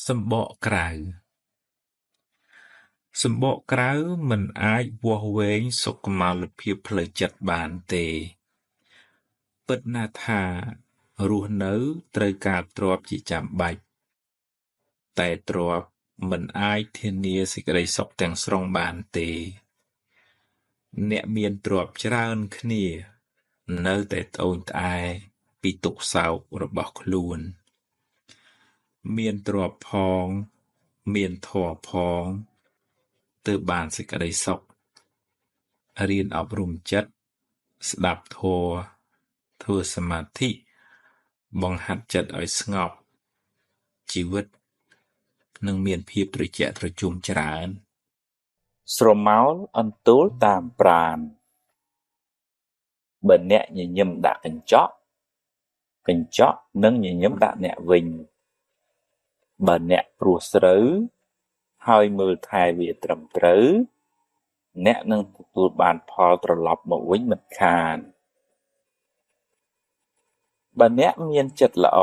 សម្បកក្រៅសម្បកក្រៅមិនអាចវាស់វែងសុខុមាលភាពផ្លូវចិត្តបានទេពិតណាស់ថារស់នៅត្រូវការទ្រព្យជាចាំបាច់តែទ្រព្យមិនអាចធានាសេចក្តីសុខទាំងស្រុងបានទេអ្នកមានទ្រព្យច្រើនគ្នានៅតែត្អូញត្អែពីទុក្ខសោករបស់ខ្លួនមានទ្រព្យផងមានធម៌ផងទើបបានសេចក្តីសុខរៀនអប់រំចិត្តស្ដាប់ធម៌ធ្វើសមាធិបង្ហាត់ចិត្តឲ្យស្ងប់ជីវិតនឹងមានភាពត្រជាក់ត្រជុំច្រើនស្រមោលអន្ទូលតាមប្រាណបើអ្នកញញឹមដាក់កញ្ចក់នឹងញញឹមដាក់អ្នកវិញបើអ្នកព្រោះស្រូវហើយមើលថែវាត្រឹមត្រូវអ្នកនឹងទទួលបានផលត្រឡប់មកវិញមិនខានបើអ្នកមានចិត្តល្អ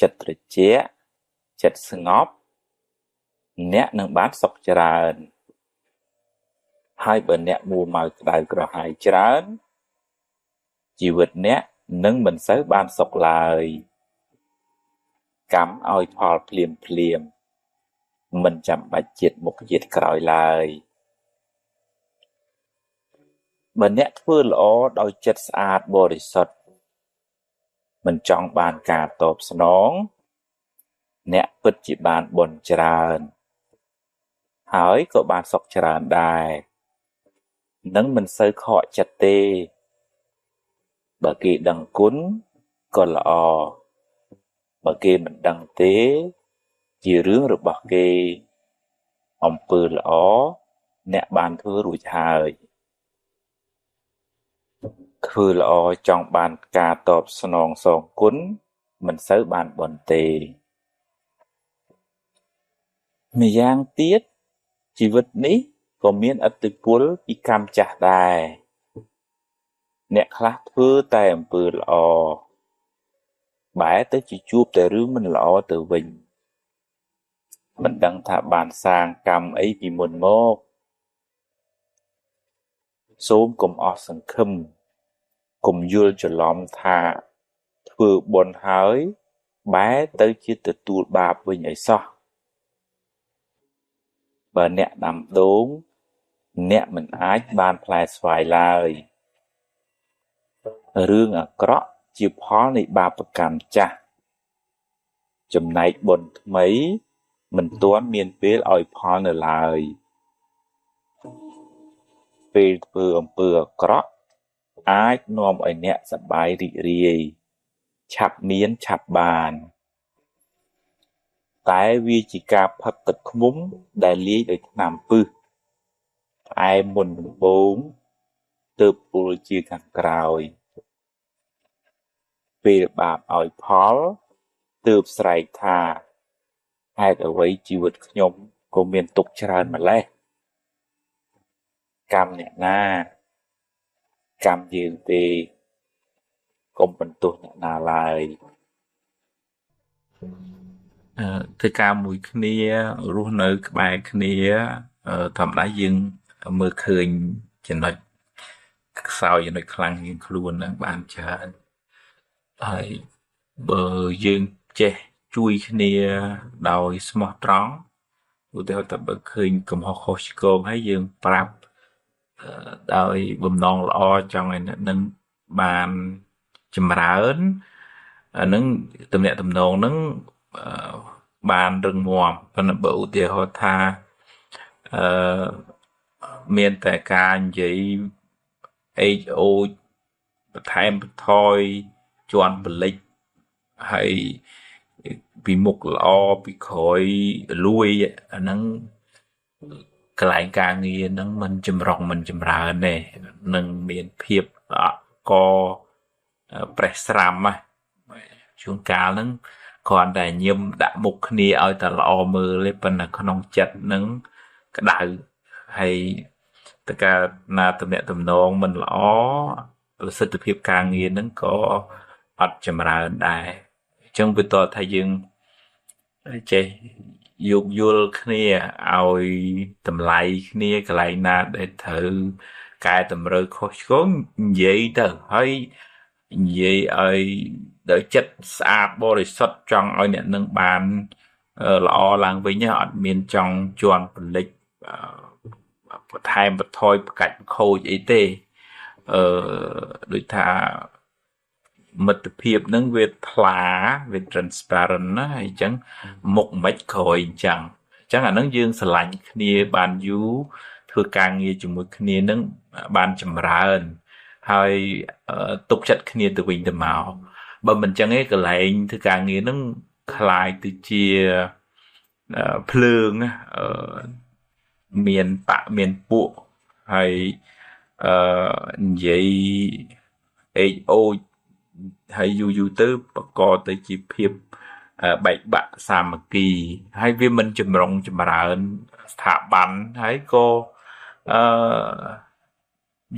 ចិត្តត្រជាក់ចិត្តស្ងប់អ្នកនឹងបានសុខច្រើនហើយបើអ្នកមួម៉ៅក្តៅក្រហាយច្រើនជីវិតអ្នកនឹងមិនសូវបានសុខឡើយកម្មឲ្យផលភ្លាមមិនចាំបាច់ជាតិមុខជាតិក្រោយឡើយបើអ្នកធ្វើល្អដោយចិត្តស្អាតបរិសុទ្ធមិនចង់បានការតបស្នងអ្នកពិតជាបានបុណ្យច្រើនហើយក៏បានសុខច្រើនដែរនឹងមិនសូវខកចិត្តទេបើគេដឹងគុណក៏ល្អបើគេមិនដឹងទេជារឿងរបស់គេអំពើល្អអ្នកបានធ្វើរួចហើយធ្វើល្អចង់បានការតបស្នងសងគុណមិនសូវបានបុណ្យទេម្យ៉ាងទៀតជីវិតនេះក៏មានឥទ្ធិពលពីកម្មចាស់ដែរអ្នកខ្លះធ្វើតែអំពើល្អបែរទៅជាជួបតែរឿងមិនល្អទៅវិញមិនដឹងថាបានសាងកម្មអីពីមុនមកសូមកុំអស់សង្ឃឹមកុំយល់ច្រឡំថាធ្វើបុណ្យហើយបែរទៅជាទទួលបាបវិញឲ្យសោះបើអ្នកដាំដូងអ្នកមិនអាចបានផ្លែស្វាយឡើយរឿងអាក្រក់ជាផលនៃបាបកម្មចាស់ចំណែកបុណ្យថ្មីមិនទាន់មានពេលឲ្យផលនៅឡើយពេលធ្វើអំពើអាក្រក់អាចនាំឲ្យអ្នកសប្បាយរីករាយឆាប់មានឆាប់បានតែវាជាការផឹកទឹកឃ្មុំដែលលាយដោយថ្នាំពិសផ្អែមមុនដំបូងទើបពុលជាខាងក្រោយពេលបាបឲ្យផលទើបស្រែកថាហេតុអ្វីជីវិតខ្ញុំក៏មានទុក្ខច្រើនម្ល៉េះកម្មអ្នកណាកម្មយើងទេកុំបន្ទោសអ្នកណាឡើយធ្វើការមួយគ្នារស់នៅក្បែរគ្នាធម្មតាយើងមើលឃើញចំណុចខ្សោយចំណុចខ្លាំងជាងខ្លួននឹងបានច្រើនហើយបើយើងចេះជួយគ្នាដោយស្មោះត្រង់ឧទាហរណ៍ថាបើឃើញកំហុសខុសឆ្គងហើយយើងប្រាប់ដោយបំណងល្អចង់ឲ្យអ្នកនឹងបានចម្រើនអានឹងទំនាក់ទំនងនឹងបានរឹងមាំប៉ុន្តែបើឧទាហរណ៍ថាមានតែការនិយាយអេចអូចបន្ថែមបន្ថយជន់បលិចហើយពីមុខល្អពីក្រោយលួយអាហ្នឹងកន្លែងការងារហ្នឹងមិនចម្រុងមិនចម្រើនទេនឹងមានភាពកប្រេះស្រាំណាជួនកាលហ្នឹងគ្រាន់តែញឹមដាក់មុខគ្នាឲ្យតែល្អមើលទេប៉ុន្តែក្នុងចិត្តហ្នឹងក្តៅហើយតើកាលណាទំនាក់ទំនងមិនល្អប្រសិទ្ធភាពការងារហ្នឹងក៏អត់ចម្រើនដែរអញ្ចឹងវាតើថាយើង ចេះយោគយល់គ្នាឲ្យតម្លៃគ្នាកន្លែងណាដែលត្រូវកែតម្រូវខុសឆ្គងនិយាយទៅហើយនិយាយឲ្យដោយចិត្តស្អាតបរិសុទ្ធចង់ឲ្យអ្នកនឹងបានល្អឡើងវិញអត់មានចង់ជន់ពលិចបន្ថែមបន្ថយប្រកាច់ប្រខូចអីទេដូចថាមិត្តភាពនឹងវាថ្លាវា transparent ណាអញ្ចឹងមុខមិនក្រោយអញ្ចឹងអានឹងយើងស្រឡាញ់គ្នាបានយូរធ្វើការងារជាមួយគ្នានឹងបានចម្រើនហើយទុកចិត្តគ្នាទៅវិញទៅមកបើមិនអញ្ចឹងឯងកន្លែងធ្វើការងារនឹងคล้ายទៅជាភ្លើងមានបៈមានពួកហើយនិយាយអេចអូចហើយយូរទៅបង្កទៅជាភាពបែកបាក់សាមគ្គីហើយវាមិនចម្រុងចម្រើនស្ថាប័នហើយក៏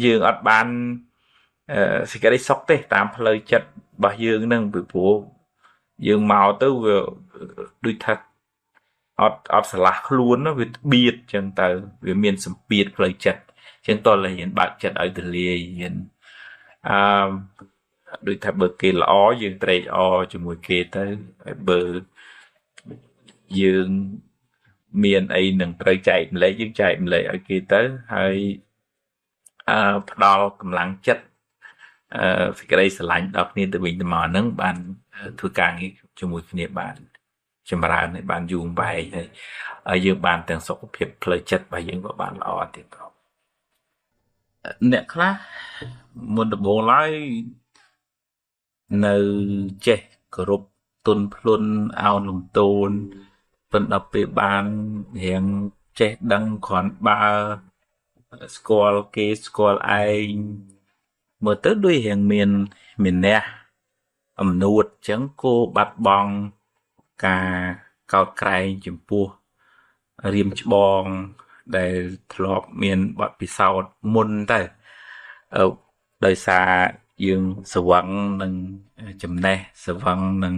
យើងអត់បានសេចក្តីសុខទេតាមផ្លូវចិត្តរបស់យើងនឹងពីព្រោះយើងមកទៅវាដូចថាអត់ឆ្លាស់ខ្លួនវាបៀតចឹងទៅវាមានសម្ពាធផ្លូវចិត្តចឹងតើរៀនបើកចិត្តឲ្យទលាយរៀនដូចថាបើគេល្អយើងត្រេកអរជាមួយគេទៅហើយបើយើងមានអីនឹងត្រូវចែកម្លែកយើងចែកម្លែកឲ្យគេទៅហើយផ្ដល់កម្លាំងចិត្តសេចក្តីស្រឡាញ់ដល់គ្នាទៅវិញទៅមកហ្នឹងបានធ្វើការងារជាមួយគ្នាបានចម្រើនឲ្យបានយូរវែងហើយយើងបានទាំងសុខភាពផ្លូវចិត្តរបស់យើងក៏បានល្អទៀតផងអ្នកខ្លះមុនដំបូងឡើយនៅចេះគោរពទុនភ្លុនអោនលំទោនប៉ុន្តែដល់ពេលបានរៀងចេះដឹងគ្រាន់បើស្គាល់គេស្គាល់ឯងមើលទៅដូចរៀងមាននះអំនួតអញ្ចឹងគោបាត់បង់ការកោតក្រែងចំពោះរៀមច្បងដែលធ្លាប់មានបទពិសោធន៍មុនទៅដោយសារយើងស្វឹងនឹងចំណេះស្វឹងនឹង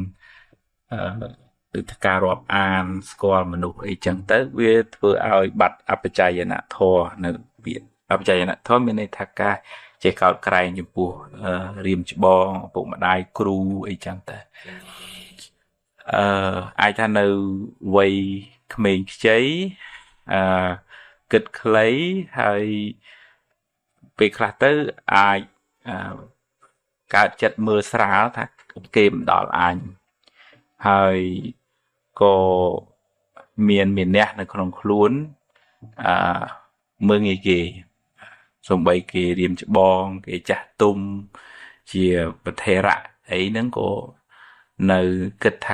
ដូចការរាប់អានស្គាល់មនុស្សអីចឹងទៅវាធ្វើឲ្យបាត់អបច្ច័យនធម៌នៅពាក្យអបច្ច័យនធម៌មានន័យថាការចេះកោតក្រែងចំពោះរៀមច្បងឪពុកម្ដាយគ្រូអីចឹងទៅអាចថានៅវ័យក្មេងខ្ចីគិតខ្លីហើយពេលខ្លះទៅអាចកើតចិត្តមើលស្រាលថាគេមិនដល់អញហើយក៏មាននះនៅក្នុងខ្លួនមើងងាយគេសំបីគេរៀមច្បងគេចាស់ទុំជាប្រធេរៈអីហ្នឹងក៏នៅគិតថា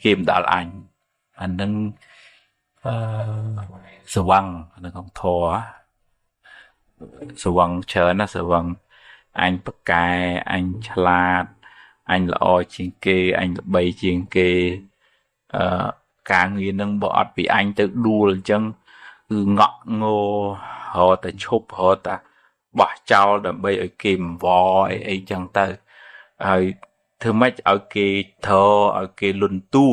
គេមិនដល់អញអាហ្នឹងស្វឹងនៅក្នុងធម៌ស្វឹងច្រើនណាស្វឹងអញប្រកែអញឆ្លាតអញល្អជាងគេអញល្បីជាងគេការងារនឹងបើអត់ពីអញទៅដួលអញ្ចឹងគឺងក់ងោរត់តែឈប់រត់តែបោះចោលដើម្បីឲ្យគេមិនវអីចឹងទៅហើយធ្វើម៉េចឲ្យគេធរឲ្យគេលន់តួ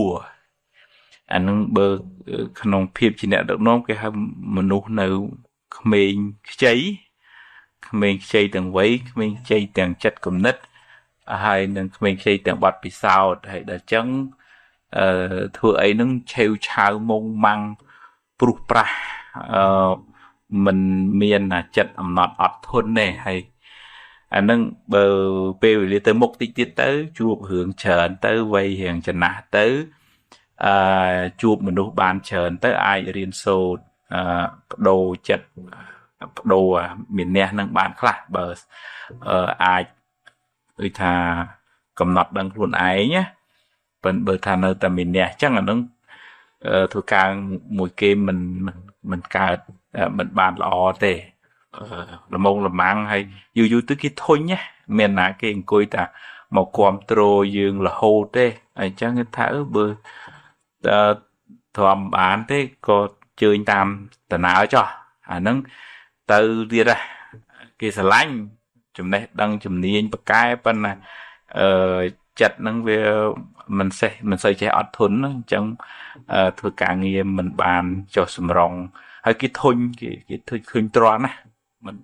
អានឹងបើក្នុងភាពជាអ្នកដឹកនាំគេហៅមនុស្សនៅក្មេងខ្ចីទាំងវ័យក្មេងខ្ចីទាំងចិត្តគំនិតហើយនឹងក្មេងខ្ចីទាំងបទពិសោធន៍ហើយដល់ចឹងធ្វើអីនឹងឆេវឆាវមុងម៉ាំងព្រុសប្រាសមិនមានចិត្តអំណត់អត់ធន់ទេហើយអានឹងបើពេលវេលាទៅមុខតិចទៀតទៅជួបរឿងច្រើនទៅវ័យរៀងចំណាស់ទៅជួបមនុស្សបានច្រើនទៅអាចរៀនសូត្របដូរចិត្តបដូរមានះនឹងបានខ្លះបើអាចដូចថាកំណត់ដឹងខ្លួនឯងណាប៉ុន្តែបើថានៅតែមានះអញ្ចឹងអានឹងធ្វើការមួយគេមិនកើតមិនបានល្អទេល្មងល្មាំងហើយយូរទៅគេធុញណាមានណាគេអង្គុយតែមកគ្រប់គ្រងយើងរហូតទេអញ្ចឹងគេថាបើធំបានទេក៏ជើញតាមតំណើចុះអាហ្នឹងទៅទៀតគេស្រឡាញ់ចំណេះដឹងជំនាញបកែប៉ុណ្ណា ចិត្តហ្នឹងវាមិនសូវចេះអត់ធន់ហ្នឹងអញ្ចឹងធ្វើការងារមិនបានចុះសម្រងហើយគេធុញគេឃើញទ្រាំណាមិន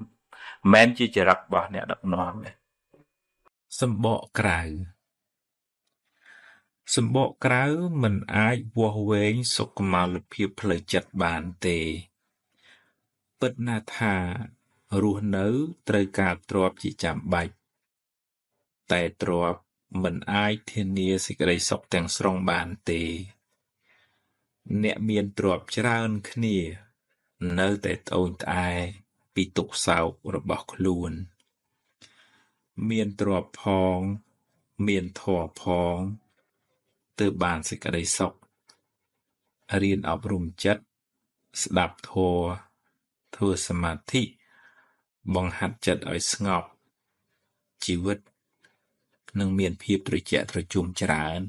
មែនជាចរិតរបស់អ្នកដឹកនាំទេសម្បកក្រៅមិនអាចវាស់វែងសុខុមាលភាពផ្លូវចិត្តបានទេពិតណាស់ថារស់នៅត្រូវការទ្រព្យជាចាំបាច់តែទ្រព្យមិនអាចធានាសេចក្តីសុខទាំងស្រុងបានទេអ្នកមានទ្រព្យច្រើនគ្នានៅតែត្អូញត្អែពីទុក្ខសោករបស់ខ្លួនមានទ្រព្យផងមានធម៌ផងទើបបានសេចក្តីសុខរៀនអប់រំចិត្តស្ដាប់ធម៌ធ្វើសមាធិបង្ហាត់ចិត្តឲ្យស្ងប់ជីវិតនឹងមានភាពត្រជាក់ត្រជុំច្រើន